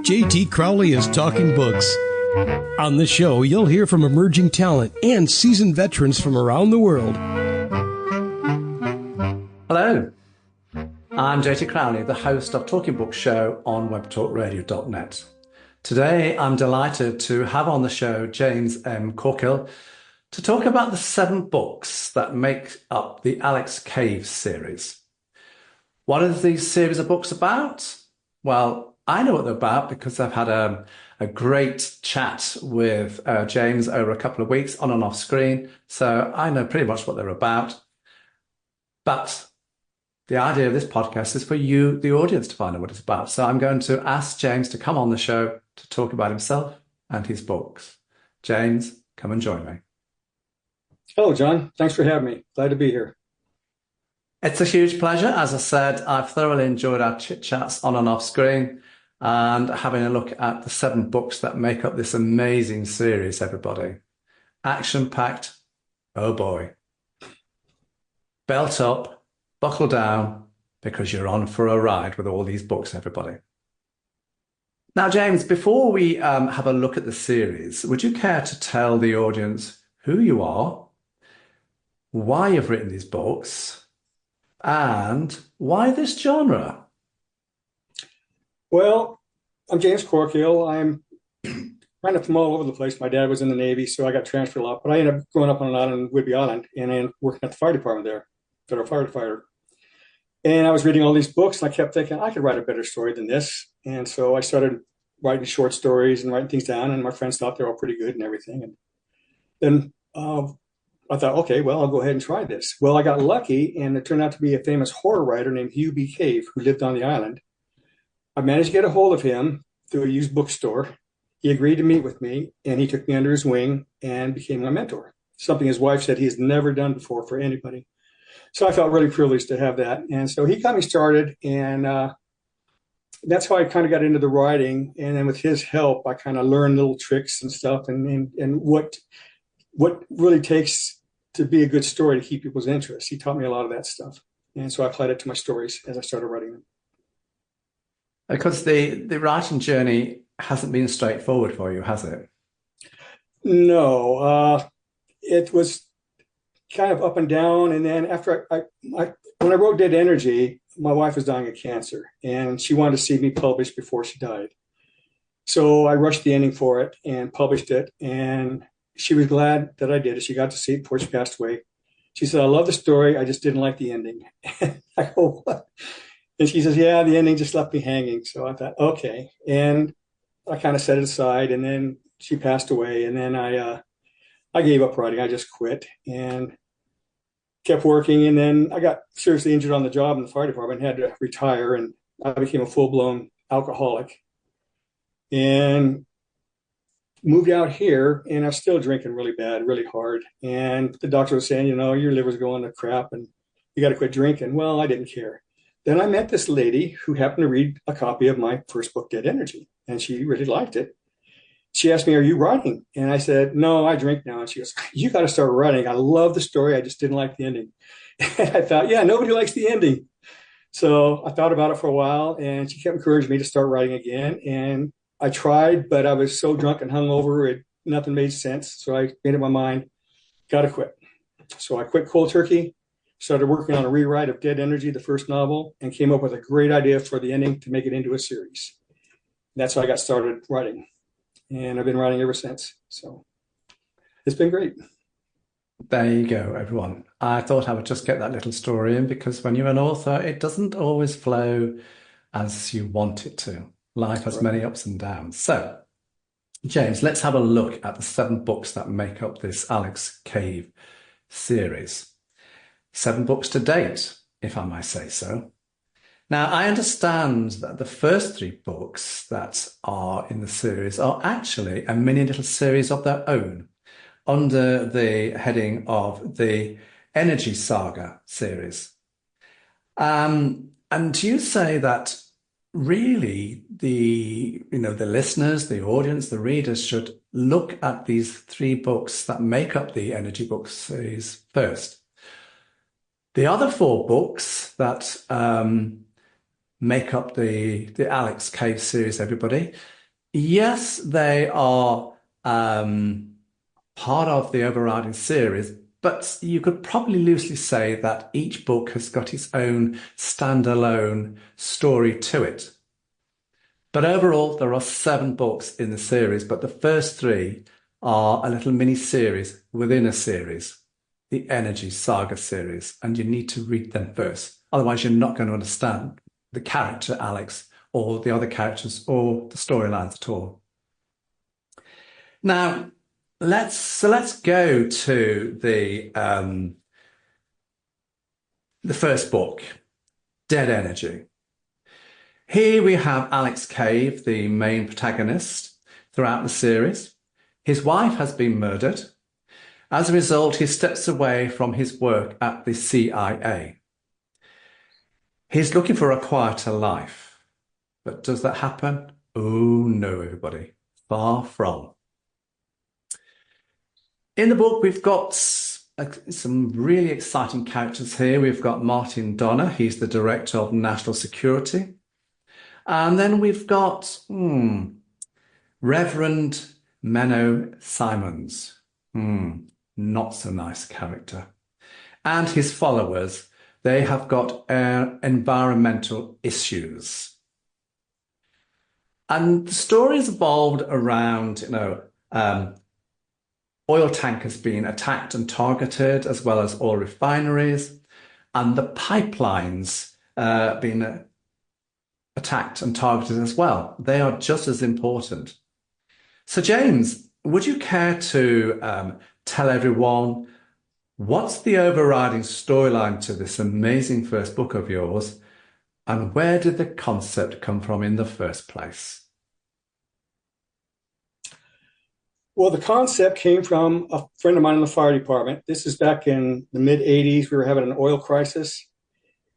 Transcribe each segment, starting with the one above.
JT Crowley is Talking Books. On this show, you'll hear from emerging talent and seasoned veterans from around the world. Hello, I'm JT Crowley, the host of Talking Book Show on webtalkradio.net. Today, I'm delighted to have on the show James M. Corkill to talk about the 7 books that make up the Alex Cave series. What are these series of books about? Well, I know what they're about because I've had a great chat with James over a couple of weeks on and off screen. So I know pretty much what they're about. But the idea of this podcast is for you, the audience, to find out what it's about. So I'm going to ask James to come on the show to talk about himself and his books. James, come and join me. Hello, John. Thanks for having me. Glad to be here. It's a huge pleasure. As I said, I've thoroughly enjoyed our chit-chats on and off screen and having a look at the 7 books that make up this amazing series, everybody. Action-packed, oh boy. Belt up, buckle down, because you're on for a ride with all these books, everybody. Now, James, before we have a look at the series, would you care to tell the audience who you are, why you've written these books, and why this genre? Well, I'm James Corkill. I'm kind of from all over the place. My dad was in the Navy, so I got transferred a lot. But I ended up growing up on an island in Whidbey Island and then working at the fire department there, federal firefighter. And I was reading all these books, and I kept thinking, I could write a better story than this. And so I started writing short stories and writing things down, and my friends thought they were all pretty good and everything. And then I thought, okay, well, I'll go ahead and try this. Well, I got lucky, and it turned out to be a famous horror writer named Hugh B. Cave, who lived on the island. I managed to get a hold of him through a used bookstore. He agreed to meet with me, and he took me under his wing and became my mentor, something his wife said he has never done before for anybody. So I felt really privileged to have that. And so he got me started, and that's how I kind of got into the writing. And then with his help, I kind of learned little tricks and stuff and what really takes to be a good story to keep people's interest. He taught me a lot of that stuff. And so I applied it to my stories as I started writing them. Because the writing journey hasn't been straightforward for you, has it? No, it was kind of up and down. And then after when I wrote Dead Energy, my wife was dying of cancer, and she wanted to see me published before she died. So I rushed the ending for it and published it. And she was glad that I did it. She got to see it before she passed away. She said, I love the story. I just didn't like the ending. I go, what? And she says, yeah, the ending just left me hanging. So I thought, okay. And I kind of set it aside, and then she passed away. And then I gave up writing. I just quit and kept working. And then I got seriously injured on the job in the fire department, had to retire, and I became a full-blown alcoholic and moved out here. And I was still drinking really bad, really hard. And the doctor was saying, your liver's going to crap and you got to quit drinking. Well, I didn't care. Then I met this lady who happened to read a copy of my first book, Dead Energy, and she really liked it. She asked me, are you writing? And I said, no, I drink now. And she goes, you got to start writing. I love the story. I just didn't like the ending. And I thought, yeah, nobody likes the ending. So I thought about it for a while, and she kept encouraging me to start writing again. And I tried, but I was so drunk and hungover, nothing made sense. So I made up my mind, got to quit. So I quit cold turkey. Started working on a rewrite of Dead Energy, the first novel, and came up with a great idea for the ending to make it into a series. That's how I got started writing. And I've been writing ever since. So it's been great. There you go, everyone. I thought I would just get that little story in, because when you're an author, it doesn't always flow as you want it to. Life has many ups and downs. So, James, let's have a look at the 7 books that make up this Alex Cave series. 7 books to date, if I may say so. Now, I understand that the first 3 books that are in the series are actually a mini little series of their own under the heading of the Energy Saga series. And you say that really the listeners, the audience, the readers should look at these 3 books that make up the Energy Book series first. The other 4 books that make up the Alex Cave series, everybody, Yes, they are part of the overriding series, but you could probably loosely say that each book has got its own standalone story to it. But overall, there are 7 books in the series, but the first 3 are a little mini series within a series, the Energy Saga series, and you need to read them first. Otherwise, you're not going to understand the character Alex or the other characters or the storylines at all. Now, let's go to the first book, Dead Energy. Here we have Alex Cave, the main protagonist throughout the series. His wife has been murdered. As a result, he steps away from his work at the CIA. He's looking for a quieter life. But does that happen? Oh no, everybody. Far from. In the book, we've got some really exciting characters here. We've got Martin Donner. He's the Director of National Security. And then we've got Reverend Menno Simons. Not so nice character. And his followers, they have got environmental issues. And the story's evolved around, oil tankers being attacked and targeted, as well as oil refineries, and the pipelines being attacked and targeted as well. They are just as important. So, James, would you care to tell everyone what's the overriding storyline to this amazing first book of yours, and where did the concept come from in the first place? Well, the concept came from a friend of mine in the fire department. This is back in the mid-'80s. We were having an oil crisis.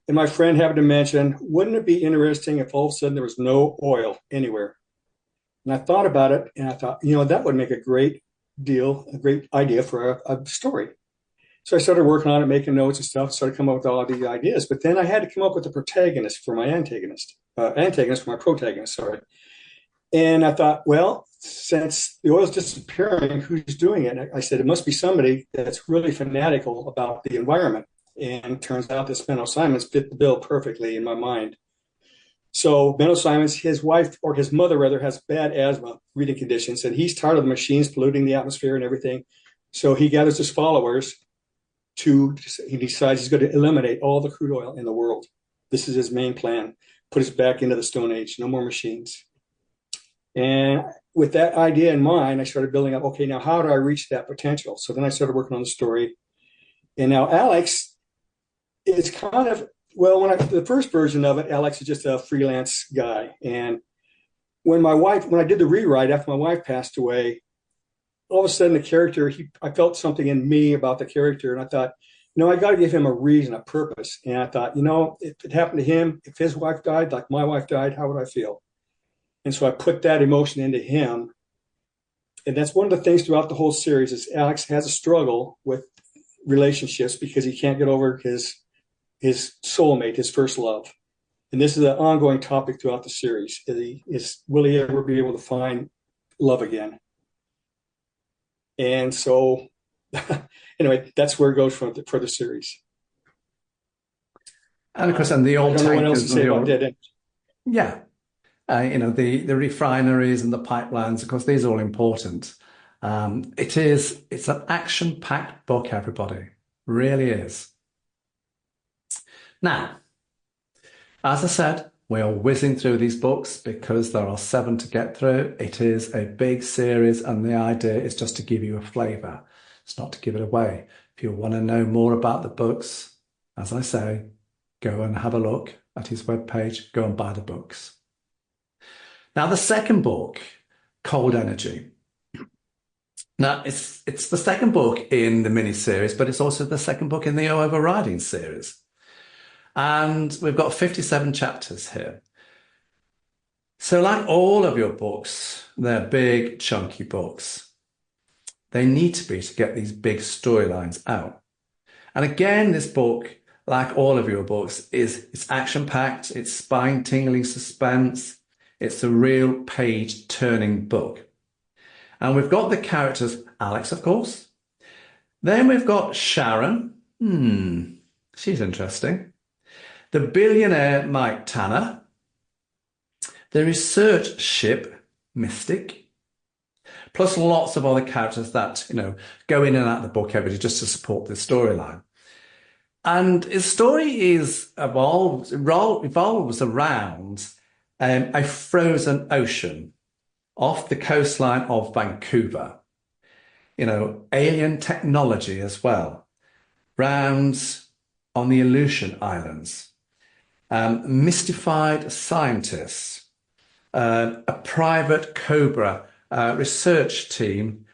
And my friend happened to mention, wouldn't it be interesting if all of a sudden there was no oil anywhere? And I thought about it, and I thought, that would make a great idea for a story. So I started working on it, making notes and stuff, started coming up with all these ideas. But then I had to come up with a protagonist for my antagonist for my protagonist, sorry. And I thought, well, since the oil's disappearing, who's doing it? And I said, it must be somebody that's really fanatical about the environment. And it turns out that Menno Simons fit the bill perfectly in my mind. So Menno Simons, his wife, or his mother rather, has bad asthma, breathing conditions, and he's tired of the machines polluting the atmosphere and everything. So he gathers his followers he decides he's going to eliminate all the crude oil in the world. This is his main plan. Put us back into the Stone Age, no more machines. And with that idea in mind, I started building up, okay, now how do I reach that potential? So then I started working on the story. And now Alex is kind of, the first version of it, Alex is just a freelance guy. And when I did the rewrite after my wife passed away, all of a sudden the character, I felt something in me about the character. And I thought, I got to give him a reason, a purpose. And I thought, if it happened to him, if his wife died, like my wife died, how would I feel? And so I put that emotion into him. And that's one of the things throughout the whole series is Alex has a struggle with relationships because he can't get over his soulmate, his first love. And this is an ongoing topic throughout the series. Will he ever be able to find love again? And so, anyway, that's where it goes for the series. And of course, and the old tankers. I don't know what else to say about Dead End. Yeah. The refineries and the pipelines, of course, these are all important. It's an action-packed book, everybody. Really is. Now, as I said, we are whizzing through these books because there are 7 to get through. It is a big series, and the idea is just to give you a flavour. It's not to give it away. If you want to know more about the books, as I say, go and have a look at his webpage. Go and buy the books. Now, the second book, Cold Energy. Now, it's the second book in the mini-series, but it's also the second book in the overriding series. And we've got 57 chapters here. So like all of your books, they're big, chunky books. They need to be to get these big storylines out. And again, this book, like all of your books, it's action-packed, it's spine-tingling suspense. It's a real page-turning book. And we've got the characters, Alex, of course. Then we've got Sharon. She's interesting. The billionaire Mike Tanner. The research ship Mystic. Plus lots of other characters that, go in and out of the book every day just to support the storyline. And his story revolves around a frozen ocean off the coastline of Vancouver. Alien technology as well. Rounds on the Aleutian Islands. Mystified scientists. A private Cobra research team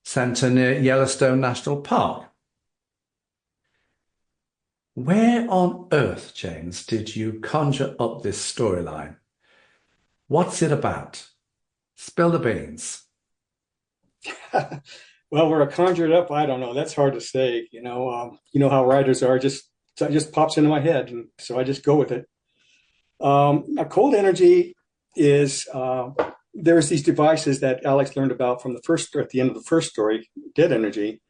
centre near Yellowstone National Park. Where on earth, James, did you conjure up this storyline? What's it about? Spill the beans. Well, where I conjured it up, I don't know. That's hard to say. You know how writers are. It just pops into my head, and so I just go with it. A cold energy is there's these devices that Alex learned about from at the end of the first story, Dead Energy,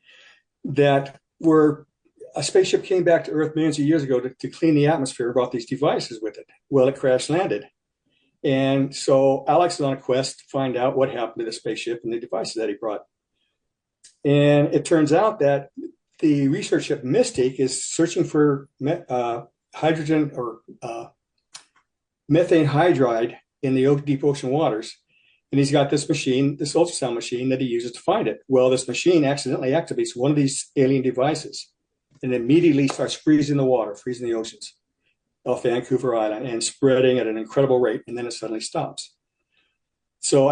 that were a spaceship came back to Earth millions of years ago to clean the atmosphere, brought these devices with it. Well, it crash landed. And so Alex is on a quest to find out what happened to the spaceship and the devices that he brought. And it turns out that the research ship Mystic is searching for hydrogen or methane hydride in the deep ocean waters. And he's got this machine, this ultrasound machine that he uses to find it. Well, this machine accidentally activates one of these alien devices and immediately starts freezing the water, freezing the oceans off Vancouver Island and spreading at an incredible rate. And then it suddenly stops. So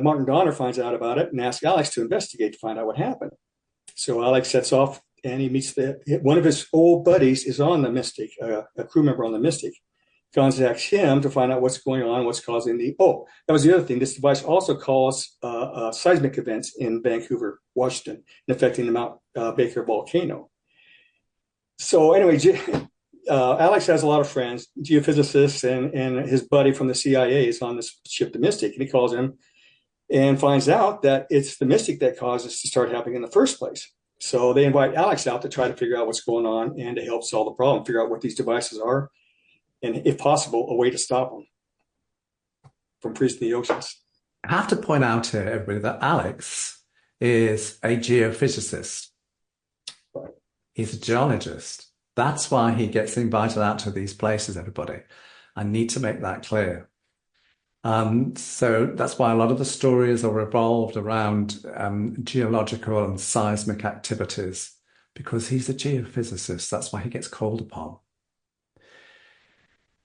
Martin Donner finds out about it and asks Alex to investigate to find out what happened. So Alex sets off and he meets one of his old buddies is on the Mystic, a crew member on the Mystic. Contacts him to find out what's going on, what's causing that was the other thing. This device also calls seismic events in Vancouver, Washington, and affecting the Mount Baker volcano. So anyway, Alex has a lot of friends, geophysicists, and his buddy from the CIA is on this ship, the Mystic, and he calls him and finds out that it's the Mystic that caused this to start happening in the first place. So they invite Alex out to try to figure out what's going on and to help solve the problem, figure out what these devices are, and if possible, a way to stop them from freezing the oceans. I have to point out here, everybody, that Alex is a geophysicist. Right. He's a geologist. That's why he gets invited out to these places, everybody. I need to make that clear. So that's why a lot of the stories are revolved around geological and seismic activities, because he's a geophysicist. That's why he gets called upon.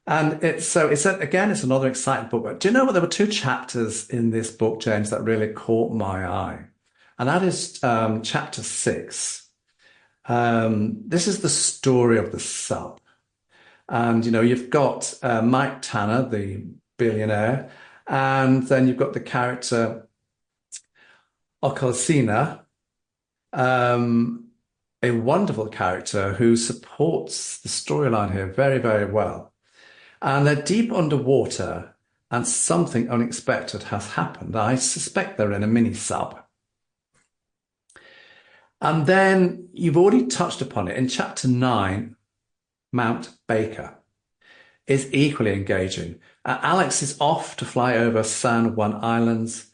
And it's another exciting book. But do you know what? There were two chapters in this book, James, that really caught my eye. And that is chapter 6. This is the story of the sub. And, you've got Mike Tanner, the billionaire, and then you've got the character Okosina, a wonderful character who supports the storyline here very, very well. And they're deep underwater and something unexpected has happened. I suspect they're in a mini sub. And then you've already touched upon it in chapter 9, Mount Baker is equally engaging. Alex is off to fly over San Juan Islands,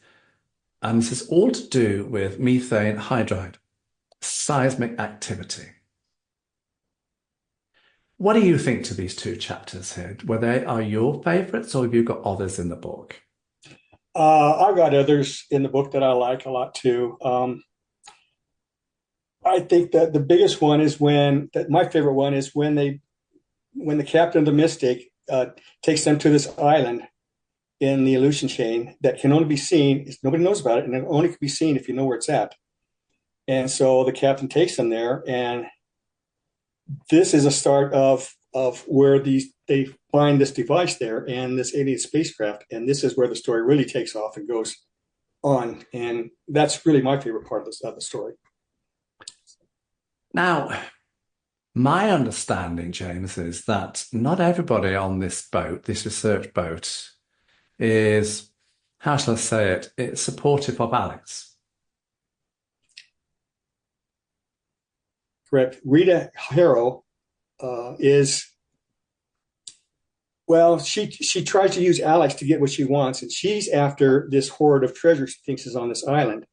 and this is all to do with methane hydride, seismic activity. What do you think to these two chapters here? Are your favorites, or have you got others in the book? I've got others in the book that I like a lot too. I think that the biggest one is my favorite one is when the captain of the Mystic takes them to this island in the Aleutian chain that can only be seen, nobody knows about it, and it only can be seen if you know where it's at. And so the captain takes them there, and this is a start of where they find this device there and this alien spacecraft, and this is where the story really takes off and goes on, and that's really my favorite part of the story. Now, my understanding, James, is that not everybody on this boat, this research boat, is, how shall I say it? It's supportive of Alex. Correct. Rita Harrow is, well, she tries to use Alex to get what she wants, and she's after this hoard of treasure she thinks is on this island.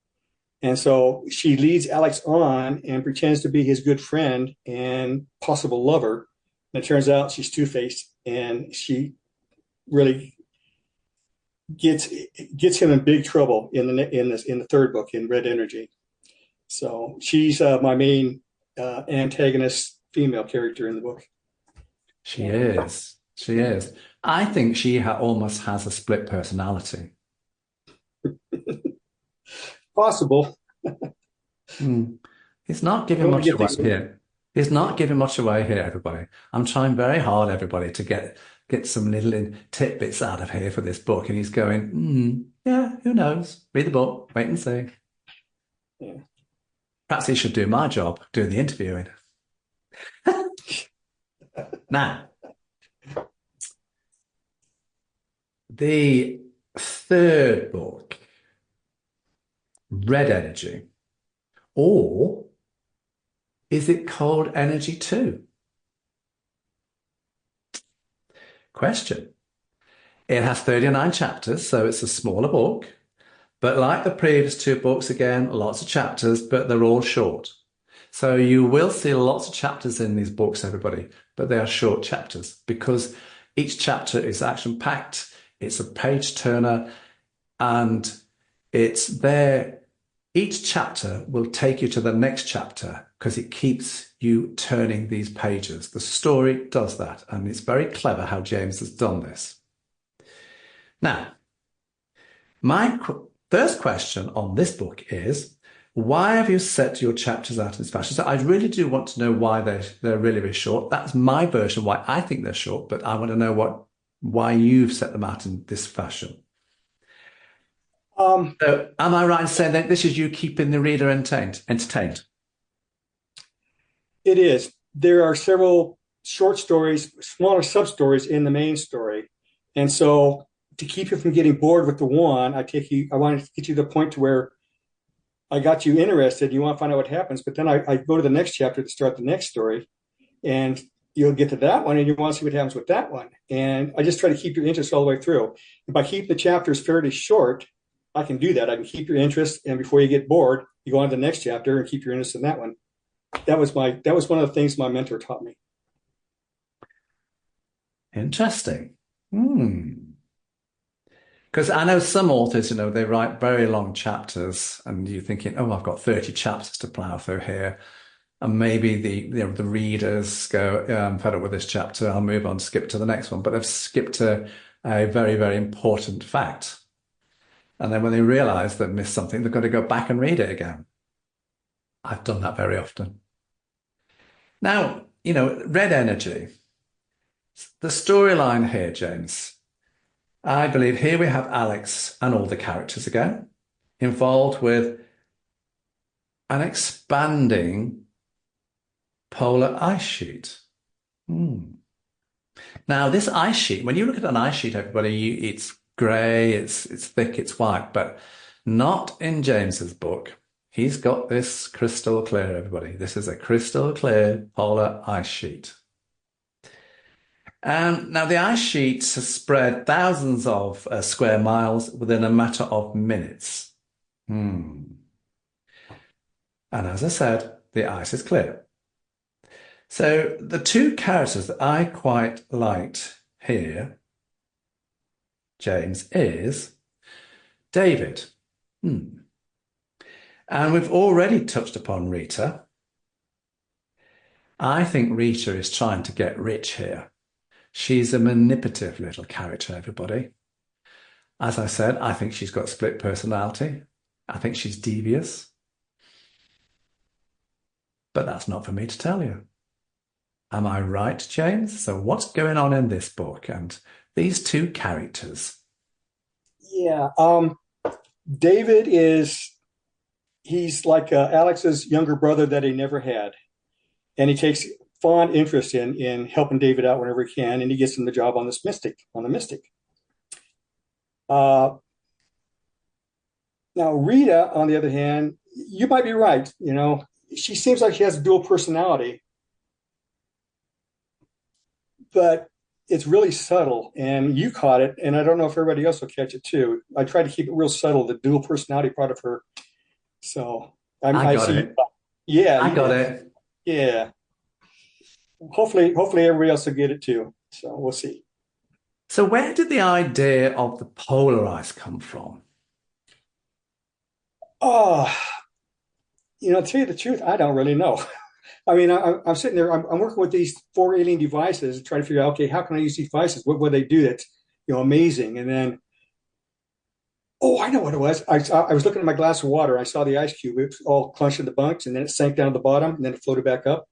And so she leads Alex on and pretends to be his good friend and possible lover. And it turns out she's two-faced, and she really gets him in big trouble in the third book, in Red Energy. So she's my main antagonist female character in the book. She is. She is. I think she almost has a split personality. Possible. He's not giving much away here. He's not giving much away here, everybody. I'm trying very hard, everybody, to get some little tidbits out of here for this book. And he's going, yeah, who knows? Read the book, wait and see. Yeah. Perhaps he should do my job, doing the interviewing. Now, the third book, Red Energy, or is it called Energy 2? Question. It has 39 chapters, so it's a smaller book. But like the previous two books, again, lots of chapters, but they're all short. So you will see lots of chapters in these books, everybody, but they are short chapters because each chapter is action-packed. It's a page turner, and it's there. Each chapter will take you to the next chapter because it keeps you turning these pages. The story does that, and it's very clever how James has done this. Now, my first question on this book is, why have you set your chapters out in this fashion? So I really do want to know why they're really, really short. That's my version, why I think they're short, but I want to know why you've set them out in this fashion. So am I right in saying that this is you keeping the reader entertained? It is. There are several short stories, smaller sub-stories in the main story. And so to keep you from getting bored with the one, I wanted to get you to the point to where I got you interested. You want to find out what happens, but then I go to the next chapter to start the next story, and you'll get to that one, and you want to see what happens with that one. And I just try to keep your interest all the way through. And by keeping the chapters fairly short, I can do that. I can keep your interest, and before you get bored, you go on to the next chapter and keep your interest in that one. That was one of the things my mentor taught me. Interesting. Because I know some authors, they write very long chapters, and you're thinking, oh, I've got 30 chapters to plow through here. And maybe the readers go, I'm fed up with this chapter, I'll move on, skip to the next one. But they've skipped a very, very important fact. And then when they realize they've missed something, they've got to go back and read it again. I've done that very often. Now, Red Energy, the storyline here, James, I believe here we have Alex and all the characters again involved with an expanding polar ice sheet. Now, this ice sheet, when you look at an ice sheet, everybody, it's grey, it's thick, it's white, but not in James's book. He's got this crystal clear, everybody. This is a crystal clear polar ice sheet. Now, the ice sheet has spread thousands of square miles within a matter of minutes. And as I said, the ice is clear. So the two characters that I quite liked here, James, is David. And we've already touched upon Rita. I think Rita is trying to get rich here. She's a manipulative little character, everybody. As I said, I think she's got split personality. I think she's devious. But that's not for me to tell you. Am I right, James? So what's going on in this book and these two characters? Yeah. David he's like Alex's younger brother that he never had. And he takes fond interest in helping David out whenever he can, and he gets him the job on the Mystic. Uh, Now, Rita, on the other hand, you might be right. She seems like she has a dual personality, but it's really subtle. And you caught it, and I don't know if everybody else will catch it too. I try to keep it real subtle, the dual personality part of her. So I I got see. it. Yeah, I got it. yeah. Hopefully, everybody else will get it too. So we'll see. So where did the idea of the polarized come from? Oh, to tell you the truth, I don't really know. I mean, I'm sitting there, I'm working with these four alien devices, trying to figure out, okay, how can I use these devices? What would they do that's, amazing? And then, oh, I know what it was. I was looking at my glass of water. I saw the ice cube. It was all crunched in the bunks, and then it sank down to the bottom, and then it floated back up.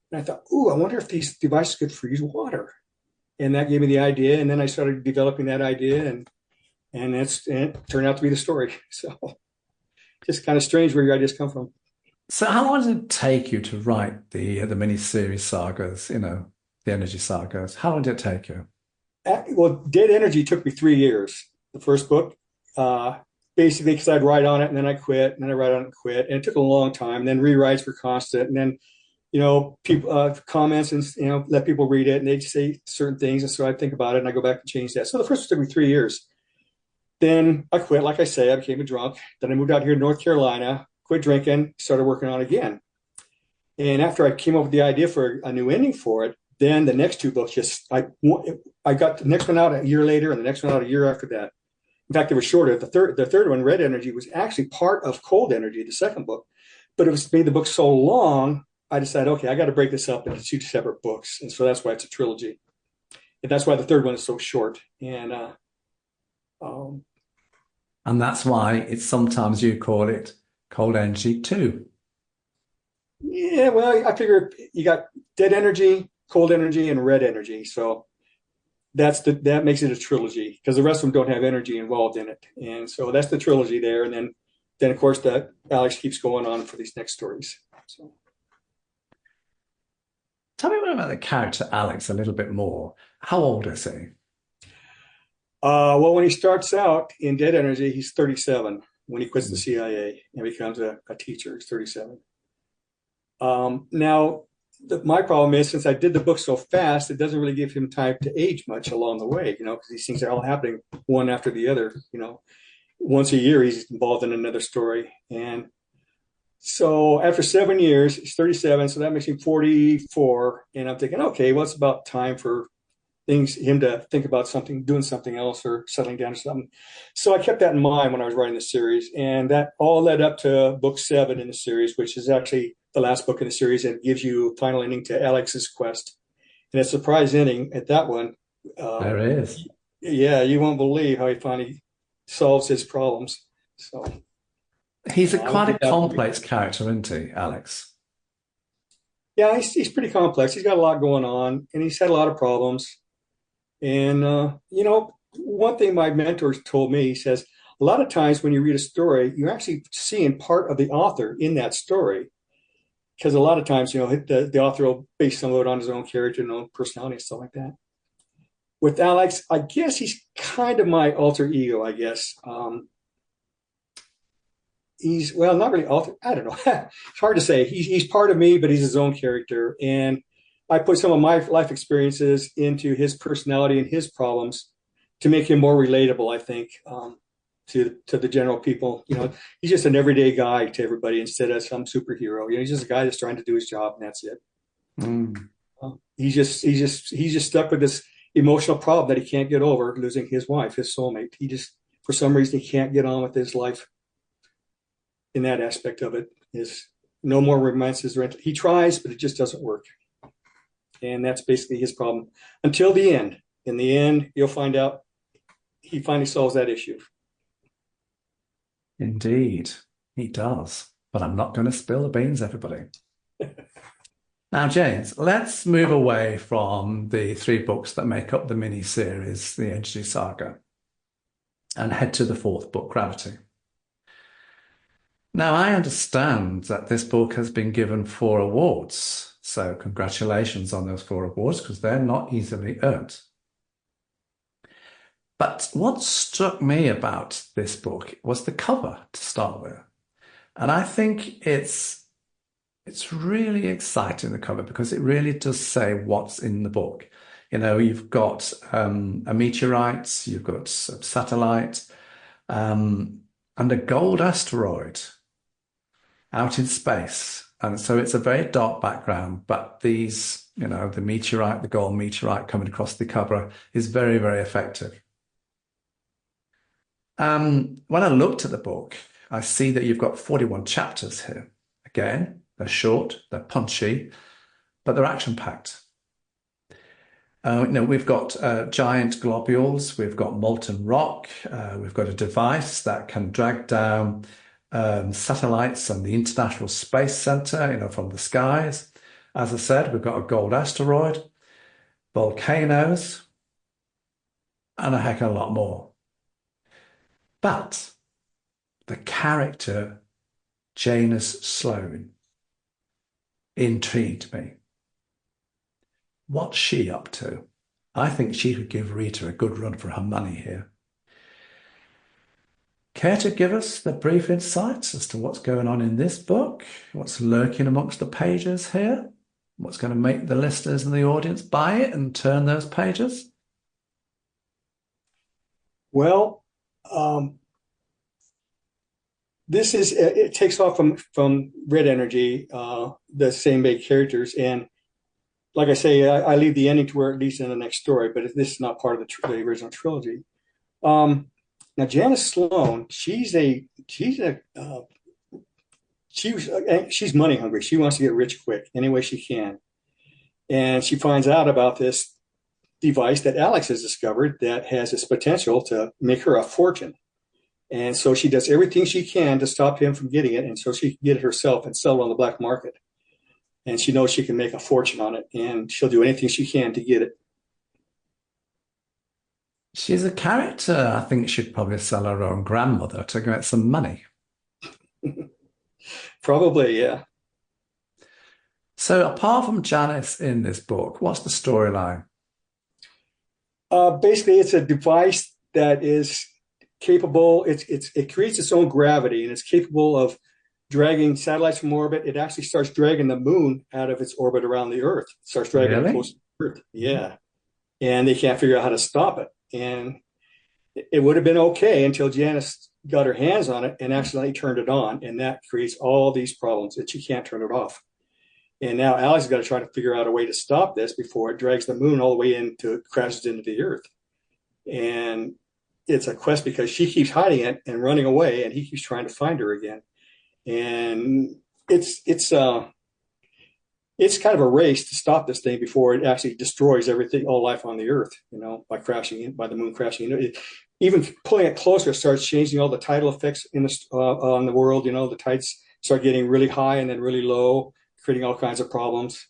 And I thought, ooh, I wonder if these devices could freeze water. And that gave me the idea. And then I started developing that idea, and it turned out to be the story. So just kind of strange where your ideas come from. So how long did it take you to write the mini-series sagas, the energy sagas? How long did it take you? Well, Dead Energy took me 3 years. The first book, uh, basically because I'd write on it and then I quit, and then I write on it and quit, and it took a long time. And then rewrites were constant, and then people comments and let people read it, and they'd say certain things, and so I think about it and I go back and change that. So the first one took me 3 years. Then I quit, like I say, I became a drunk. Then I moved out here to North Carolina, quit drinking, started working on it again. And after I came up with the idea for a new ending for it, then the next two books I got the next one out a year later and the next one out a year after that. In fact, they were shorter. The third one, Red Energy, was actually part of Cold Energy, the second book, but it was made the book so long. I decided, okay, I got to break this up into two separate books, and so that's why it's a trilogy, and that's why the third one is so short. Um, And that's why it's sometimes you call it Cold Energy 2. yeah, well, I figure you got Dead Energy, Cold Energy, and Red Energy, so that makes it a trilogy because the rest of them don't have energy involved in it, and so that's the trilogy there. And then of course that Alex keeps going on for these next stories. So, Tell me about the character Alex a little bit more. How old is he? well, when he starts out in Dead Energy, he's 37. When he quits the CIA and becomes a teacher, he's 37. Now, my problem is since I did the book so fast, it doesn't really give him time to age much along the way, because these things are all happening one after the other. Once a year, he's involved in another story. And so after 7 years, he's 37. So that makes him 44. And I'm thinking, okay, well, it's about time for him to think about something, doing something else or settling down to something. So I kept that in mind when I was writing the series. And that all led up to book 7 in the series, which is actually the last book in the series, and gives you a final ending to Alex's quest. And a surprise ending at that one. There is. Yeah, you won't believe how he finally solves his problems. So He's I quite think a that complex character, isn't he, Alex? yeah, he's pretty complex. He's got a lot going on, and he's had a lot of problems. And one thing my mentor told me, he says, a lot of times when you read a story, you're actually seeing part of the author in that story. Because a lot of times, the author will base some of it on his own character and own personality and stuff like that. With Alex, I guess he's kind of my alter ego, I guess. He's, well, not really alter, I don't know. It's hard to say. He's part of me, but he's his own character. And I put some of my life experiences into his personality and his problems to make him more relatable, I think, to the general people. He's just an everyday guy to everybody instead of some superhero. He's just a guy that's trying to do his job, and that's it. Mm. He's just stuck with this emotional problem that he can't get over, losing his wife, his soulmate. He just, for some reason, he can't get on with his life. In that aspect of it, is no more romances. He tries, but it just doesn't work. And that's basically his problem until the end. In the end, you'll find out he finally solves that issue. Indeed, he does. But I'm not going to spill the beans, everybody. Now, James, let's move away from the 3 books that make up the mini-series, the Energy Saga, and head to the 4th book, Gravity. Now, I understand that this book has been given 4 awards, so congratulations on those 4 awards, because they're not easily earned. But what struck me about this book was the cover to start with. And I think it's really exciting, the cover, because it really does say what's in the book. You know, you've got a meteorite, you've got a satellite, and a gold asteroid out in space. And so it's a very dark background, but these, you know, the meteorite, the gold meteorite coming across the cover is very, very effective. When I looked at the book, I see that you've got 41 chapters here. Again, they're short, they're punchy, but they're action-packed. We've got giant globules, we've got molten rock, we've got a device that can drag down satellites and the International Space Center, from the skies. As I said, we've got a gold asteroid, volcanoes, and a heck of a lot more. But the character, Janus Sloane, intrigued me. What's she up to? I think she could give Rita a good run for her money here. Care to give us the brief insights as to what's going on in this book? What's lurking amongst the pages here? What's going to make the listeners and the audience buy it and turn those pages? Well, it takes off from Red Energy, the same big characters. And like I say, I leave the ending to where it leads in the next story, but this is not part of the original trilogy. Now, Janus Sloane, she's money hungry. She wants to get rich quick any way she can. And she finds out about this device that Alex has discovered that has this potential to make her a fortune. And so she does everything she can to stop him from getting it. And so she can get it herself and sell it on the black market. And she knows she can make a fortune on it, and she'll do anything she can to get it. She's a character I think she'd probably sell her own grandmother to get some money. Probably, yeah. So apart from Janice in this book, what's the storyline? Basically, it's a device that is capable. It creates its own gravity, and it's capable of dragging satellites from orbit. It actually starts dragging the moon out of its orbit around the Earth. It starts dragging it close to the Earth. Yeah. And they can't figure out how to stop it. And it would have been okay until Janice got her hands on it and accidentally turned it on. And that creates all these problems that she can't turn it off. And now Alex has got to try to figure out a way to stop this before it drags the moon all the way into, crashes into the Earth. And it's a quest because she keeps hiding it and running away, and he keeps trying to find her again. And it's kind of a race to stop this thing before it actually destroys everything, all life on the Earth, by the moon crashing into it. Even pulling it closer, it starts changing all the tidal effects on the world. The tides start getting really high and then really low, creating all kinds of problems.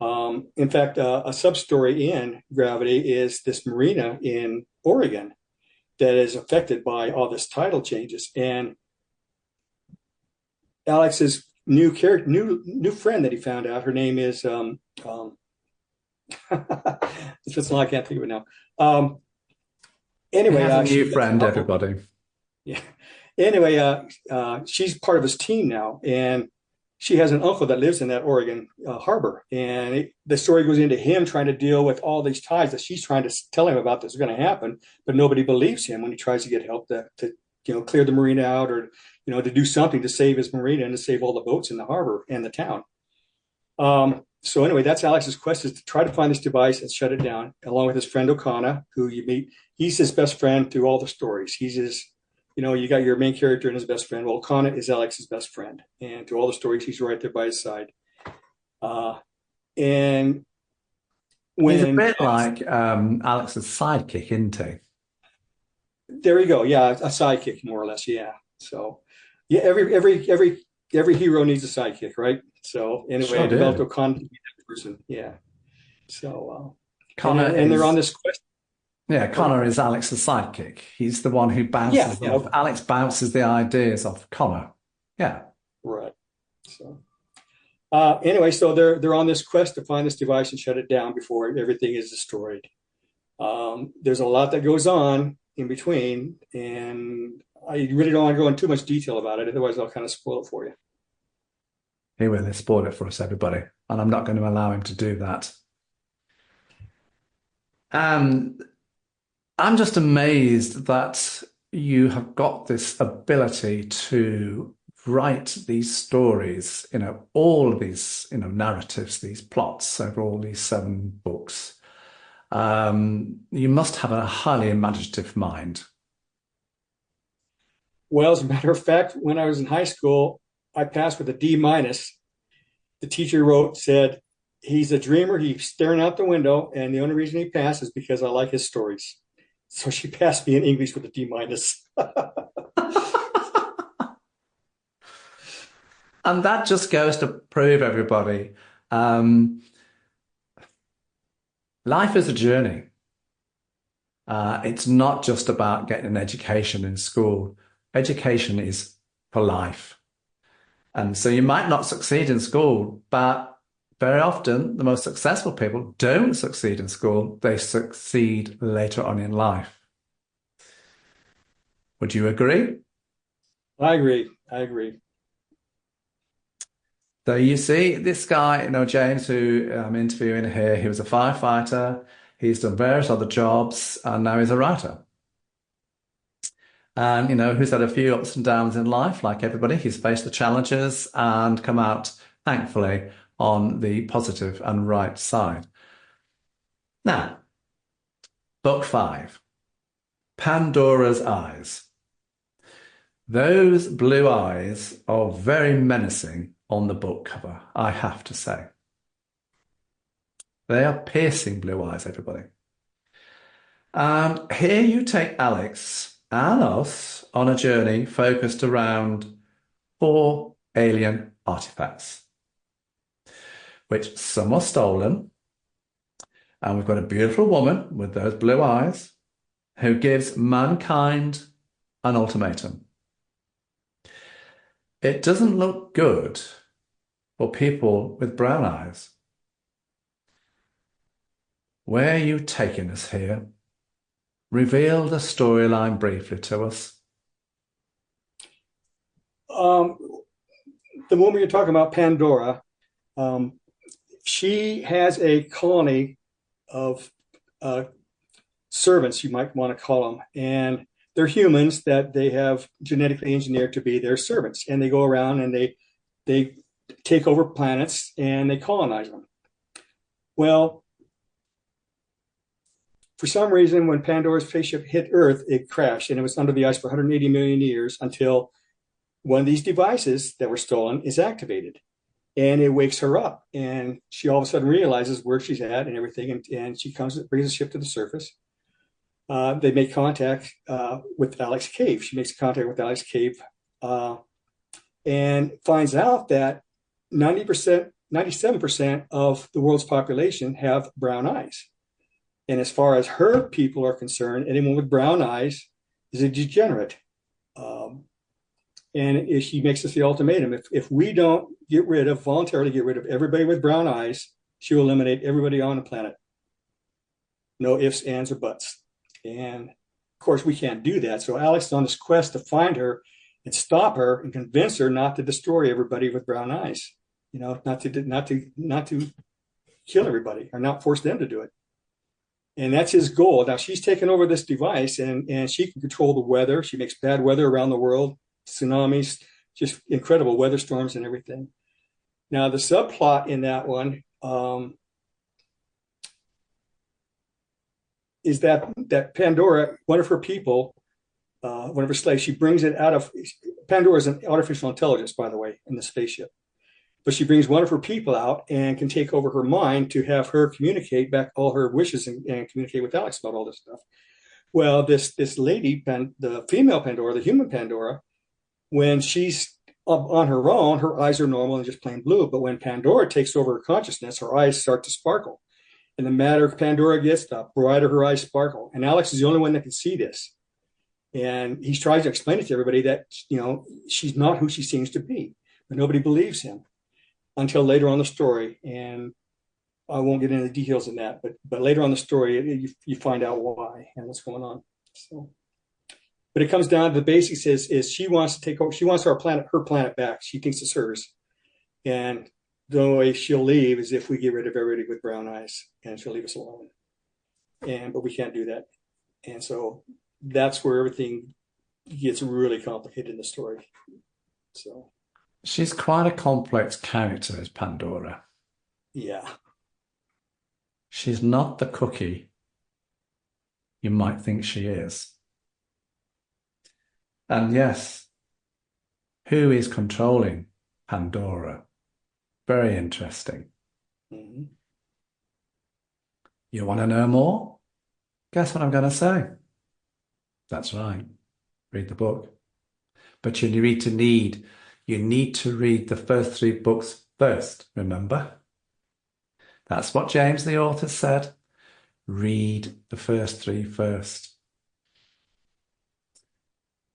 In fact, a sub-story in Gravity is this marina in Oregon that is affected by all this tidal changes. And Alex's new friend that he found out, her name is it's just I can't think of it now. Anyway, a new friend, everybody. Yeah. Anyway, she's part of his team now, and she has an uncle that lives in that Oregon harbor. And the story goes into him trying to deal with all these tides that she's trying to tell him about this is going to happen, but nobody believes him when he tries to get help to clear the marina out, or to do something to save his marina and to save all the boats in the harbor and the town. So anyway, that's Alex's quest, is to try to find this device and shut it down, along with his friend O'Connor, who you meet. He's his best friend through all the stories. He's his, you got your main character and his best friend. Well, O'Connor is Alex's best friend, and through all the stories, he's right there by his side. And when he's a bit like Alex's sidekick, isn't he? There you go. Yeah, a sidekick, more or less. Yeah. So, yeah, every hero needs a sidekick, right? So anyway, I developed O'Connor to be that person. Yeah. So Connor and they're on this quest. Yeah, Connor is Alex's sidekick. He's the one who bounces. Yeah. Alex bounces the ideas off Connor. Yeah. Right. So anyway, so they're on this quest to find this device and shut it down before everything is destroyed. There's a lot that goes on in between. And I really don't want to go into too much detail about it. Otherwise, I'll kind of spoil it for you. He will spoil it for us, everybody. And I'm not going to allow him to do that. And I'm just amazed that you have got this ability to write these stories, all of these, narratives, these plots over all these 7 books. You must have a highly imaginative mind. Well, as a matter of fact, when I was in high school, I passed with a D minus. The teacher said, he's a dreamer. He's staring out the window. And the only reason he passed is because I like his stories. So she passed me in English with a D minus. And that just goes to prove, everybody, life is a journey. It's not just about getting an education in school. Education is for life. And so you might not succeed in school, but very often the most successful people don't succeed in school. They succeed later on in life. Would you agree? I agree. So you see, this guy, James, who I'm interviewing here, he was a firefighter. He's done various other jobs, and now he's a writer. And, who's had a few ups and downs in life, like everybody. He's faced the challenges and come out, thankfully, on the positive and right side. Now, book 5, Pandora's Eyes. Those blue eyes are very menacing on the book cover, I have to say. They are piercing blue eyes, everybody. And here you take Alex and us on a journey focused around 4 alien artifacts, which some are stolen. And we've got a beautiful woman with those blue eyes who gives mankind an ultimatum. It doesn't look good for people with brown eyes. Where are you taking us here? Reveal the storyline briefly to us. The woman you're talking about, Pandora, she has a colony of servants, you might want to call them, and they're humans that they have genetically engineered to be their servants, and they go around and they take over planets and they colonize them. Well, for some reason, when Pandora's spaceship hit Earth, it crashed, and it was under the ice for 180 million years until one of these devices that were stolen is activated, and it wakes her up, and she all of a sudden realizes where she's at and everything, and she brings the ship to the surface. They make contact with Alex Cave. She makes contact with Alex Cave and finds out that 90%, 97% of the world's population have brown eyes. And as far as her people are concerned, anyone with brown eyes is a degenerate. And she makes us the ultimatum. If we don't voluntarily get rid of everybody with brown eyes, she will eliminate everybody on the planet. No ifs, ands, or buts. And of course, we can't do that. So Alex is on this quest to find her and stop her and convince her not to destroy everybody with brown eyes. Not to kill everybody or not force them to do it. And that's his goal. Now she's taken over this device and she can control the weather. She makes bad weather around the world, tsunamis, just incredible weather storms and everything. Now the subplot in that one is that Pandora, one of her people, one of her slaves, she brings it out of, Pandora is an artificial intelligence, by the way, in the spaceship. But she brings one of her people out and can take over her mind to have her communicate back all her wishes and communicate with Alex about all this stuff. Well, this lady, the female Pandora, the human Pandora, when she's up on her own, her eyes are normal and just plain blue. But when Pandora takes over her consciousness, her eyes start to sparkle. And the madder Pandora gets, the brighter her eyes sparkle. And Alex is the only one that can see this. And he's trying to explain it to everybody that, she's not who she seems to be. But nobody believes him until later on the story. And I won't get into the details in that. But later on the story, you find out why and what's going on. So But it comes down to the basics is she wants to take over, she wants her planet back. She thinks it's hers. And the only way she'll leave is if we get rid of everybody with brown eyes, and she'll leave us alone. But we can't do that. And so that's where everything gets really complicated in the story. So she's quite a complex character, is Pandora. yeah. She's not the cookie you might think she is. And yes, who is controlling Pandora? Very interesting. Mm-hmm. You want to know more? Guess what I'm going to say? That's right. Read the book. But you need to read the first 3 books first, remember? That's what James the author said. Read the first 3 first.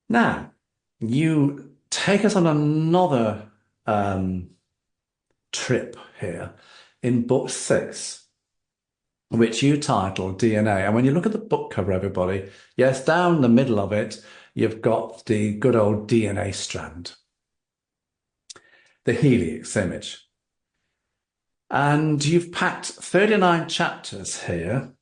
Now, you take us on another trip here in book 6, which you titled DNA. And when you look at the book cover, everybody, yes, down the middle of it, you've got the good old DNA strand, the helix image. And you've packed 39 chapters here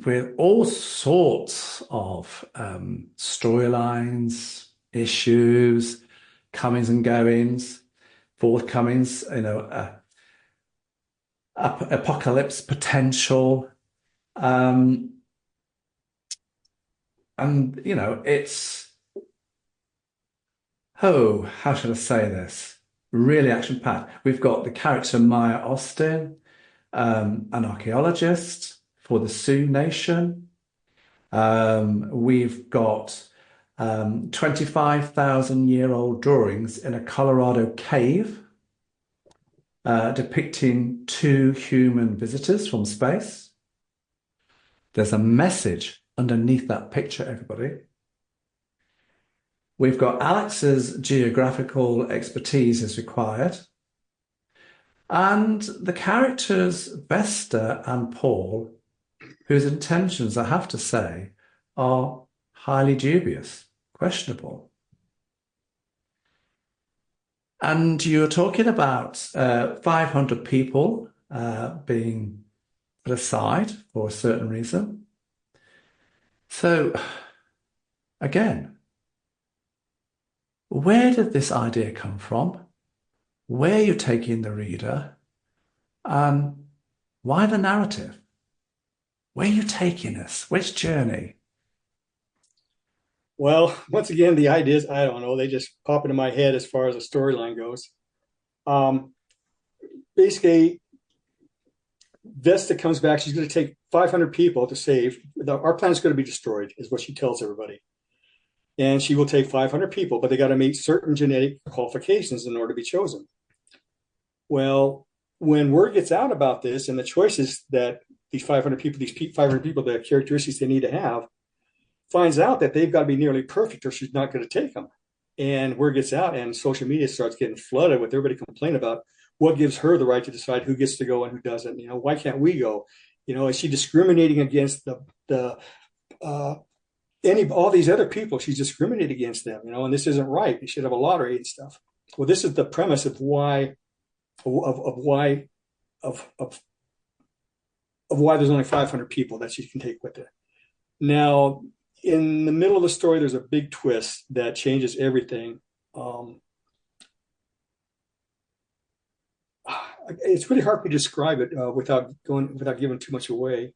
with all sorts of storylines, issues, comings and goings, forthcomings, apocalypse potential. And, it's, how should I say this? Really action-packed. We've got the character Maya Austin, an archaeologist for the Sioux Nation. We've got 25,000-year-old drawings in a Colorado cave depicting 2 human visitors from space. There's a message underneath that picture, everybody. We've got Alex's geographical expertise is required. And the characters Vesta and Paul, whose intentions, I have to say, are highly dubious, questionable. And you're talking about 500 people being put aside for a certain reason. So, again, where did this idea come from? Where are you taking the reader? And why the narrative? Where are you taking us? Which journey? Well, once again, the ideas, I don't know, they just pop into my head as far as the storyline goes. Basically, Vesta comes back. She's going to take 500 people to save. Our planet's going to be destroyed, is what she tells everybody. And she will take 500 people, but they got to meet certain genetic qualifications in order to be chosen. Well, when word gets out about this and the choices that these 500 people, the characteristics they need to have, finds out that they've got to be nearly perfect or she's not going to take them. And word gets out and social media starts getting flooded with everybody complaining about what gives her the right to decide who gets to go and who doesn't. Why can't we go? Is she discriminating against all these other people? She's discriminating against them, and this isn't right. We should have a lottery and stuff. Well, this is the premise of why there's only 500 people that she can take with her. Now, in the middle of the story, there's a big twist that changes everything. It's really hard to describe it without giving too much away.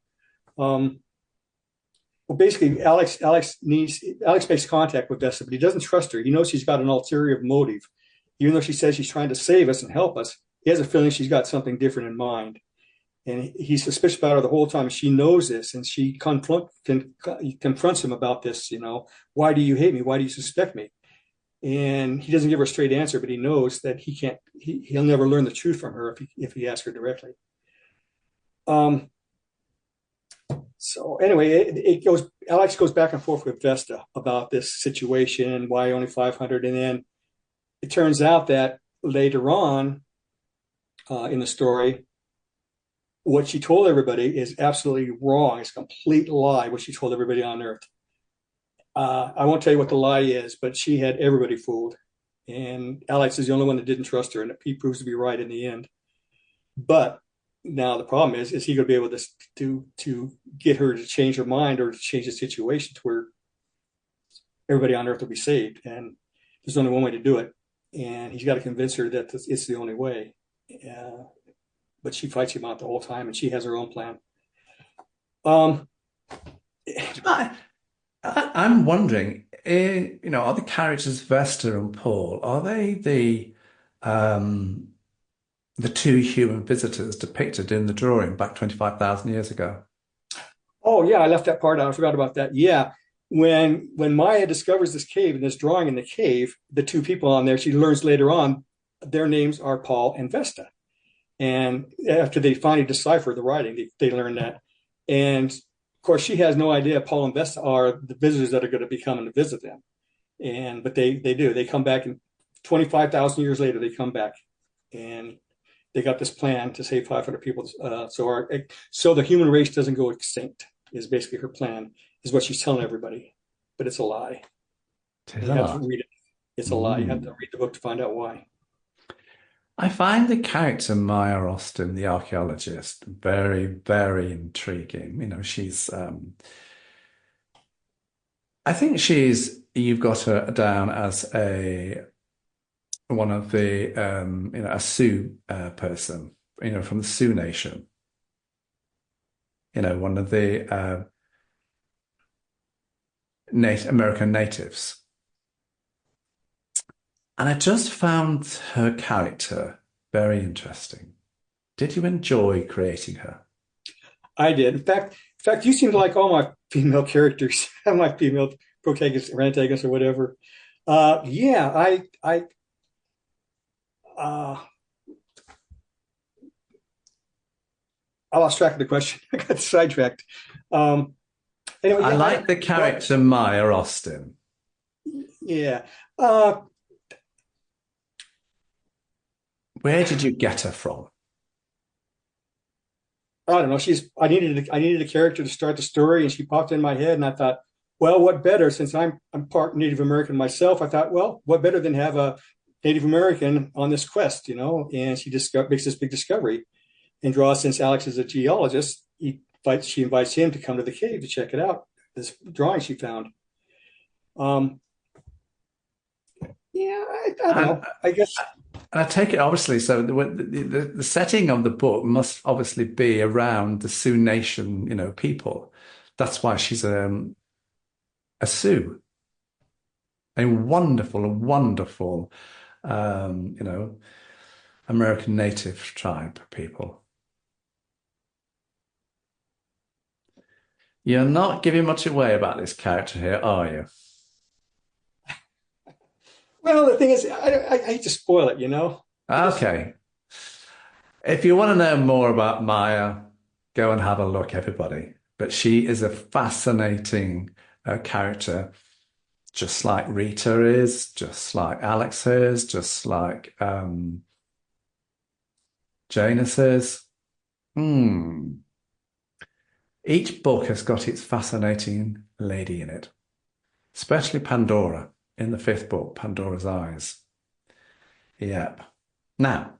Well, basically, Alex makes contact with Vesta, but he doesn't trust her. He knows she's got an ulterior motive. Even though she says she's trying to save us and help us, he has a feeling she's got something different in mind. And he's suspicious about her the whole time. She knows this, and she confronts him about this. Why do you hate me? Why do you suspect me? And he doesn't give her a straight answer, but he knows that he'll never learn the truth from her if he asks her directly. So anyway, Alex goes back and forth with Vesta about this situation and why only 500. And then it turns out that later on in the story, what she told everybody is absolutely wrong. It's a complete lie, what she told everybody on Earth. I won't tell you what the lie is, but she had everybody fooled. And Alex is the only one that didn't trust her, and he proves to be right in the end. But now the problem is he going to be able to get her to change her mind or to change the situation to where everybody on Earth will be saved? And there's only one way to do it, and he's got to convince her that it's the only way. But she fights him out the whole time, and she has her own plan. I'm wondering, are the characters Vesta and Paul, are they the two human visitors depicted in the drawing back 25,000 years ago? Oh yeah, I left that part out. I forgot about that. Yeah, when Maya discovers this cave and this drawing in the cave, the two people on there, she learns later on, their names are Paul and Vesta. And after they finally decipher the writing, they learn that. And of course, she has no idea Paul and Vesta are the visitors that are going to be coming to visit them. But they do. They come back, and 25,000 years later, they come back, and they got this plan to save 500 people. So the human race doesn't go extinct is basically her plan, is what she's telling everybody. But it's a lie. You have to read it. It's a lie. You have to read the book to find out why. I find the character Maya Austin, the archaeologist, very, very intriguing. She's, I think you've got her down as one of the, a Sioux person, from the Sioux Nation. One of the American natives. And I just found her character very interesting. Did you enjoy creating her? I did. In fact, you seem to like all my female characters, my female protagonists, or antagonists, or whatever. Yeah, I lost track of the question. I got sidetracked. Anyway, I like the character Maya Austin. Yeah. Where did you get her from? I don't know. I needed a character to start the story, and she popped in my head, and I thought, well, what better? Since I'm part Native American myself, I thought, well, what better than have a Native American on this quest, And she makes this big discovery, and since Alex is a geologist, she invites him to come to the cave to check it out. This drawing she found. Yeah, I don't know. I guess. And I take it obviously, so the setting of the book must obviously be around the Sioux Nation, people. That's why she's a Sioux, a wonderful, American native tribe people. You're not giving much away about this character here, are you? Well, the thing is, I hate to spoil it, Okay. If you want to know more about Maya, go and have a look, everybody. But she is a fascinating character, just like Rita is, just like Alex is, just like Janus is. Each book has got its fascinating lady in it, especially Pandora. In the 5th book, Pandora's Eyes. Yep. Now,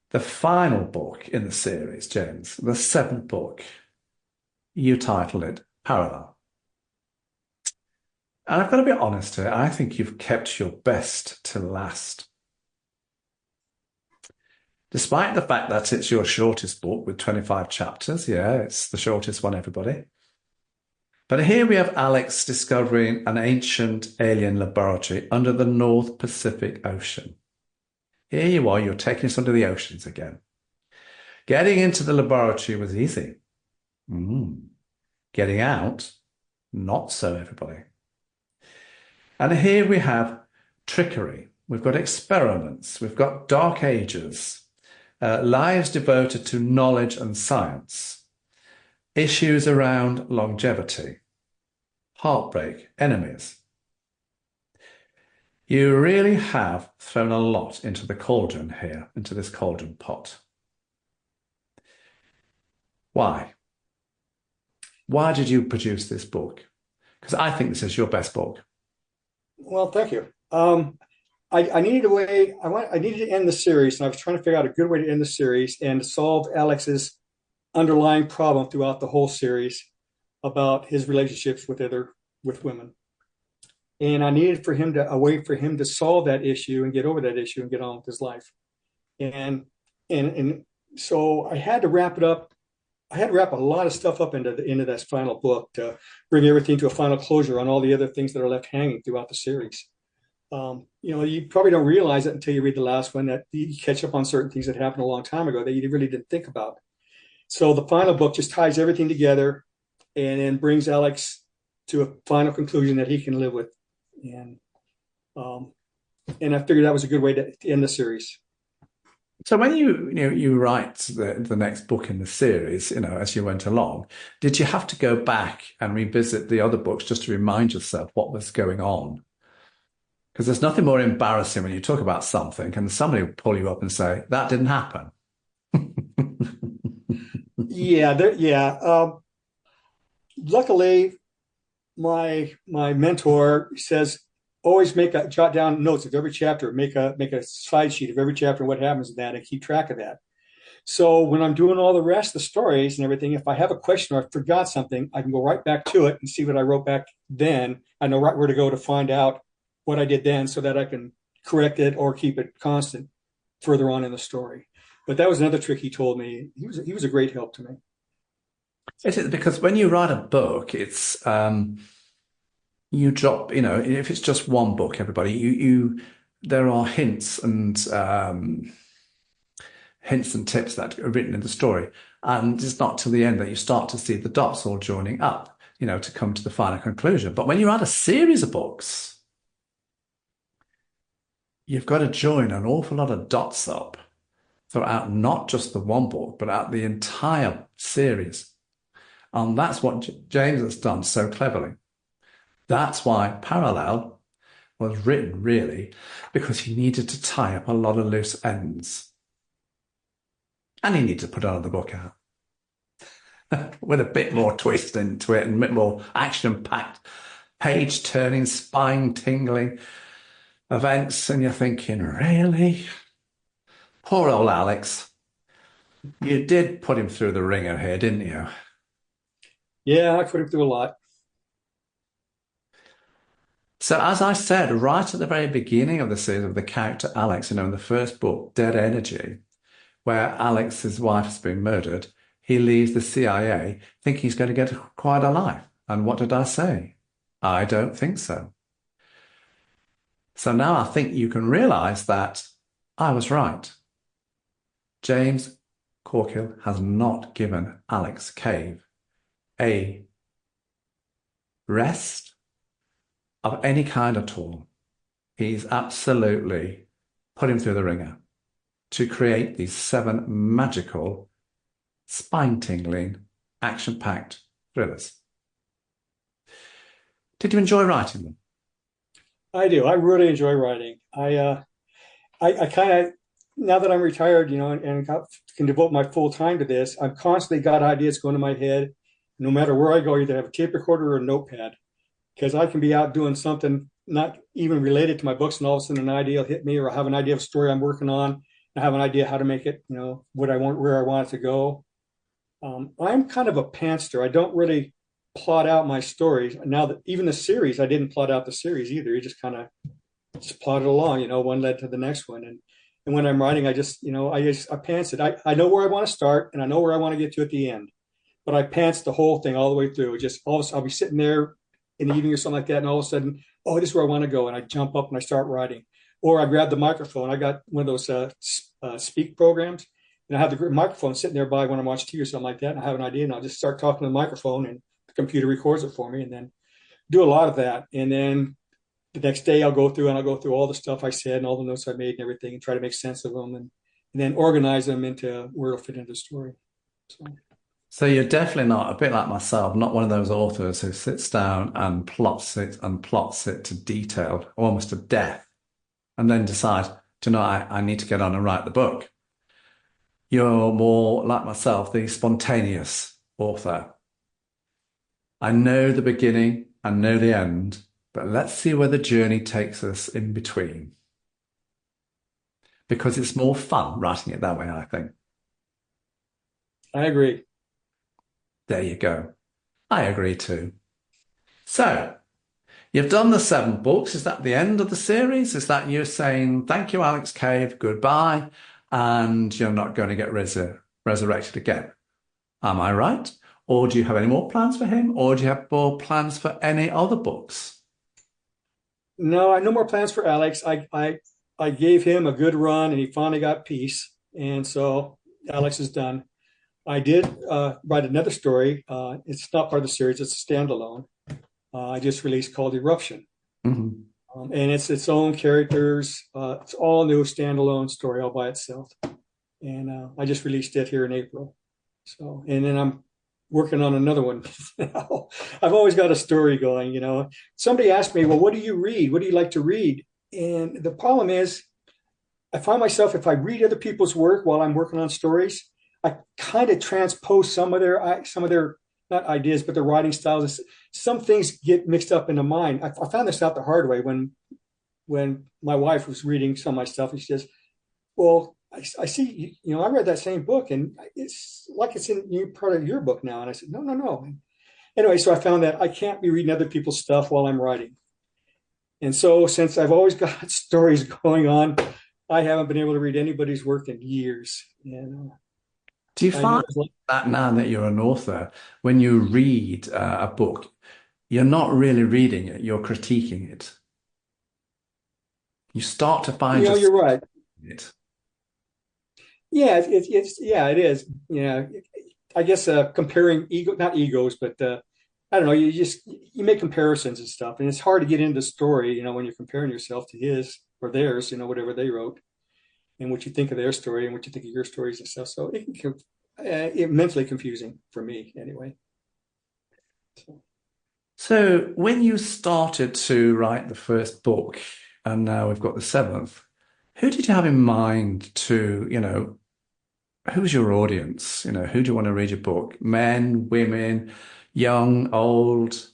the final book in the series, James, the 7th book, you titled it Parallel. And I've got to be honest here, I think you've kept your best to last. Despite the fact that it's your shortest book with 25 chapters, yeah, it's the shortest one, everybody. But here we have Alex discovering an ancient alien laboratory under the North Pacific Ocean. Here you are, you're taking us under the oceans again. Getting into the laboratory was easy. Getting out, not so, everybody. And here we have trickery. We've got experiments. We've got dark ages, lives devoted to knowledge and science. Issues around longevity, heartbreak, enemies. You really have thrown a lot into the cauldron here, into this cauldron pot. Why? Why did you produce this book? Because I think this is your best book. Well, thank you. I needed a way. I needed to end the series, and I was trying to figure out a good way to end the series and to solve Alex's underlying problem throughout the whole series about his relationships with women. And I needed a way for him to solve that issue and get over that issue and get on with his life. And so I had to wrap it up. I had to wrap a lot of stuff up into that final book to bring everything to a final closure on all the other things that are left hanging throughout the series. You probably don't realize it until you read the last one, that you catch up on certain things that happened a long time ago that you really didn't think about. So the final book just ties everything together and then brings Alex to a final conclusion that he can live with. And I figured that was a good way to end the series. So when you write the next book in the series, as you went along, did you have to go back and revisit the other books just to remind yourself what was going on? Because there's nothing more embarrassing when you talk about something and somebody will pull you up and say, that didn't happen. Yeah. Luckily, my mentor says, always jot down notes of every chapter, make a slide sheet of every chapter and what happens in that, and keep track of that. So when I'm doing all the rest of the stories and everything, if I have a question or I forgot something, I can go right back to it and see what I wrote back then. I know right where to go to find out what I did then, so that I can correct it or keep it constant further on in the story. But that was another trick he told me. He was a great help to me. It is, because when you write a book, it's you drop, if it's just one book, everybody, there are hints and tips that are written in the story. And it's not till the end that you start to see the dots all joining up, to come to the final conclusion. But when you write a series of books, you've got to join an awful lot of dots up throughout not just the one book, but out the entire series. And that's what James has done so cleverly. That's why Parallel was written, really, because he needed to tie up a lot of loose ends. And he needed to put another book out with a bit more twist into it and a bit more action-packed, page-turning, spine-tingling events. And you're thinking, really? Poor old Alex. You did put him through the ringer here, didn't you? Yeah, I put him through a lot. So as I said, right at the very beginning of the series of the character Alex, in the first book, Dead Energy, where Alex's wife has been murdered, he leaves the CIA thinking he's going to get quite a life. And what did I say? I don't think so. So now I think you can realize that I was right. James Corkill has not given Alex Cave a rest of any kind at all. He's absolutely put him through the ringer to create these 7 magical, spine-tingling, action-packed thrillers. Did you enjoy writing them? I do. I really enjoy writing. I kind of, now that I'm retired, and can devote my full time to this, I've constantly got ideas going in my head. No matter where I go, I either have a tape recorder or a notepad, because I can be out doing something not even related to my books, and all of a sudden an idea will hit me, or I have an idea of a story I'm working on. I have an idea how to make it, what I want, where I want it to go. I'm kind of a pantser. I don't really plot out my stories. Now that even the series, I didn't plot out the series either. You just kind of plotted along, one led to the next one. And when I'm writing, I pants it. I know where I want to start and I know where I want to get to at the end, but I pants the whole thing all the way through. Just all of a sudden, I'll be sitting there in the evening or something like that, and all of a sudden, oh, this is where I want to go, and I jump up and I start writing. Or I grab the microphone. I got one of those speak programs, and I have the microphone sitting there by when I'm watching TV or something like that, and I have an idea, and I'll just start talking to the microphone, and the computer records it for me, and then do a lot of that. And then the next day I'll go through all the stuff I said and all the notes I made and everything, and try to make sense of them, and then organize them into where it'll fit into the story. So you're definitely not, a bit like myself, not one of those authors who sits down and plots it to detail, almost to death, and then decides, I need to get on and write the book. You're more like myself, the spontaneous author. I know the beginning, I know the end, but let's see where the journey takes us in between. Because it's more fun writing it that way, I think. I agree. There you go. I agree too. So, you've done the 7 books. Is that the end of the series? Is that you saying, thank you, Alex Cave, goodbye, and you're not going to get resurrected again? Am I right? Or do you have any more plans for him? Or do you have more plans for any other books? No, no more plans for Alex. I gave him a good run, and he finally got peace, and so Alex is done. I did write another story. It's not part of the series; it's a standalone. I just released called Eruption, Mhm. and it's its own characters. It's all new standalone story all by itself, and I just released it here in April. So, and then I'm working on another one now. I've always got a story going, you know. Somebody asked me, well, what do you read? What do you like to read? And the problem is, I find myself, if I read other people's work while I'm working on stories, I kind of transpose some of their not ideas, but their writing styles. Some things get mixed up into mine. I found this out the hard way when my wife was reading some of my stuff, and she says, well, I see, you know, I read that same book and it's like it's in part of your book now. And I said, no, no, no. Anyway, so I found that I can't be reading other people's stuff while I'm writing. And so since I've always got stories going on, I haven't been able to read anybody's work in years. And Do you I know find that now that you're an author, when you read a book, you're not really reading it, you're critiquing it. You start to find you know, you're yourself right. in it. Yeah, yeah, it is. You know, I guess comparing not egos, but I don't know. You make comparisons and stuff, and it's hard to get into the story. You know, when you're comparing yourself to his or theirs. You know, whatever they wrote, and what you think of their story and what you think of your stories and stuff. So it mentally confusing for me anyway. So, So when you started to write the first book, and now we've got the 7th, who did you have in mind to, who's your audience? Who do you want to read your book? Men, women, young, old?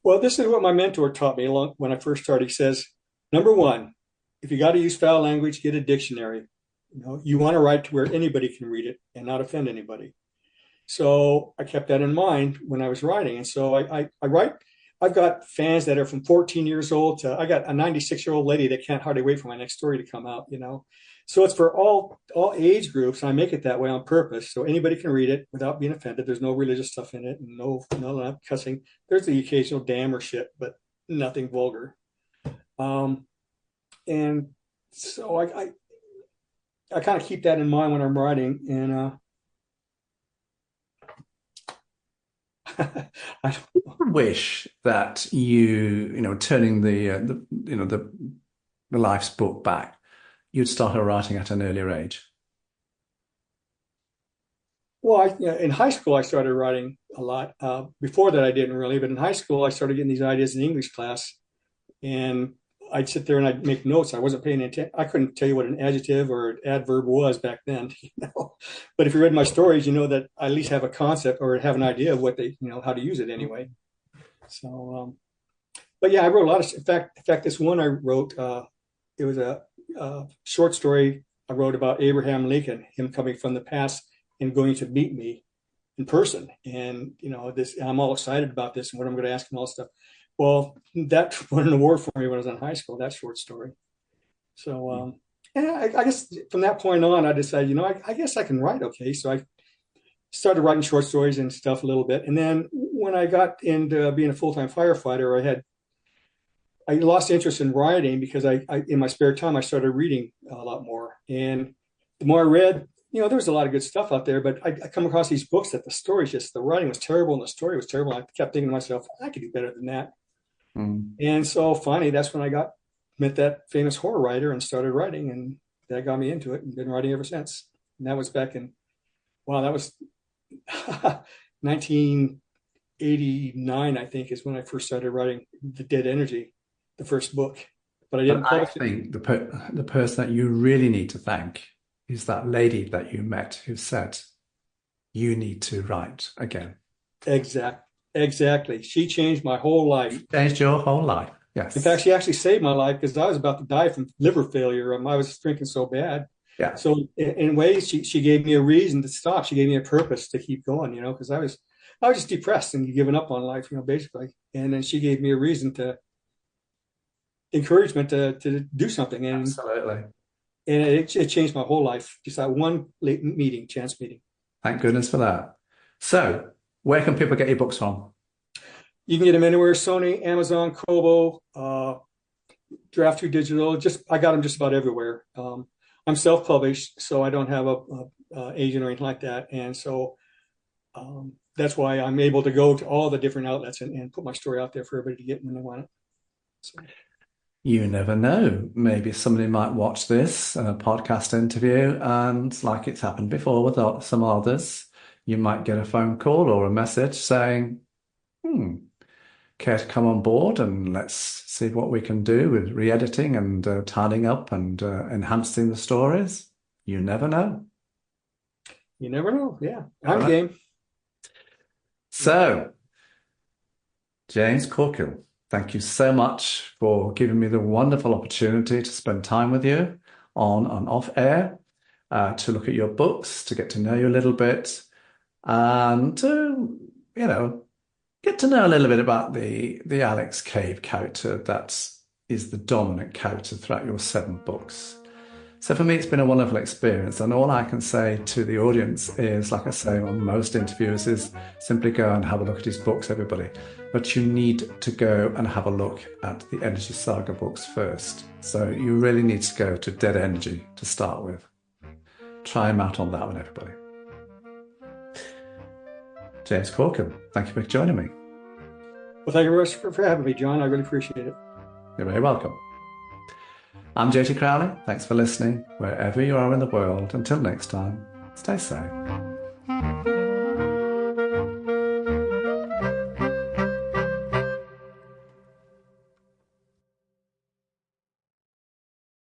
well, this is what my mentor taught me when I first started. He says, number one, if you got to use foul language, get a dictionary. You know, you want to write to where anybody can read it and not offend anybody. So I kept that in mind when I was writing. And so I write, I've got fans that are from 14 years old to, I got a 96-year-old lady that can't hardly wait for my next story to come out, you know. So it's for all age groups. And I make it that way on purpose. So anybody can read it without being offended. There's no religious stuff in it and no cussing. There's the occasional damn or shit, but nothing vulgar. Um, and so I kind of keep that in mind when I'm writing. And I Wish that turning the life's book back, you'd started writing at an earlier age. Well, in high school, I started writing a lot. Before that, I didn't really, but in high school, I started getting these ideas in English class, and I'd sit there and I'd make notes. I wasn't paying attention. I couldn't tell you what an adjective or an adverb was back then, you know. But if you read my stories, you know that I at least have a concept or have an idea of what how to use it anyway. So, but yeah, I wrote a lot of. In fact, this one I wrote, it was a short story I wrote about Abraham Lincoln, him coming from the past and going to meet me in person. And I'm all excited about this and what I'm going to ask him, all this stuff. Well, that won an award for me when I was in high school. That short story. So, and I guess from that point on, I decided, I guess I can write okay. So I started writing short stories and stuff a little bit. And then when I got into being a full-time firefighter, I lost interest in writing because I in my spare time I started reading a lot more. And the more I read, there was a lot of good stuff out there, but I come across these books that the writing was terrible and the story was terrible. I kept thinking to myself, I could do better than that. Mm. And so finally, that's when I met that famous horror writer and started writing, and that got me into it and been writing ever since. And that was back in, wow, that was 1989, I think, is when I first started writing The Dead Energy, the first book. But I didn't But I publish it. think the person that you really need to thank is that lady that you met who said, you need to write again. Exactly. She changed my whole life. Changed your whole life. Yes. In fact, she actually saved my life because I was about to die from liver failure. I was drinking so bad. Yeah. So in ways, she gave me a reason to stop. She gave me a purpose to keep going, because I was just depressed and giving up on life, basically. And then she gave me a reason encouragement to do something. And absolutely. And it changed my whole life. Just that one chance meeting. Thank goodness for that. So where can people get your books from? You can get them anywhere: Sony, Amazon, Kobo, Draft 2 Digital. I got them just about everywhere. I'm self-published, so I don't have a agent or anything like that, and so that's why I'm able to go to all the different outlets and put my story out there for everybody to get when they want it. So. You never know. Maybe somebody might watch this podcast interview, and like it's happened before with some others, you might get a phone call or a message saying, care to come on board and let's see what we can do with re-editing and tidying up and enhancing the stories. You never know. You never know. Yeah, I'm game. So, James Corkill, thank you so much for giving me the wonderful opportunity to spend time with you on and off air, to look at your books, to get to know you a little bit, and to, get to know a little bit about the Alex Cave character that is the dominant character throughout your 7 books. So for me, it's been a wonderful experience. And all I can say to the audience is, like I say on most interviews, is simply go and have a look at his books, everybody. But you need to go and have a look at the Energy Saga books first. So you really need to go to Dead Energy to start with. Try him out on that one, everybody. James Corkill, thank you for joining me. Well, thank you very much for having me, John. I really appreciate it. You're very welcome. I'm J.T. Crowley. Thanks for listening, wherever you are in the world. Until next time, stay safe.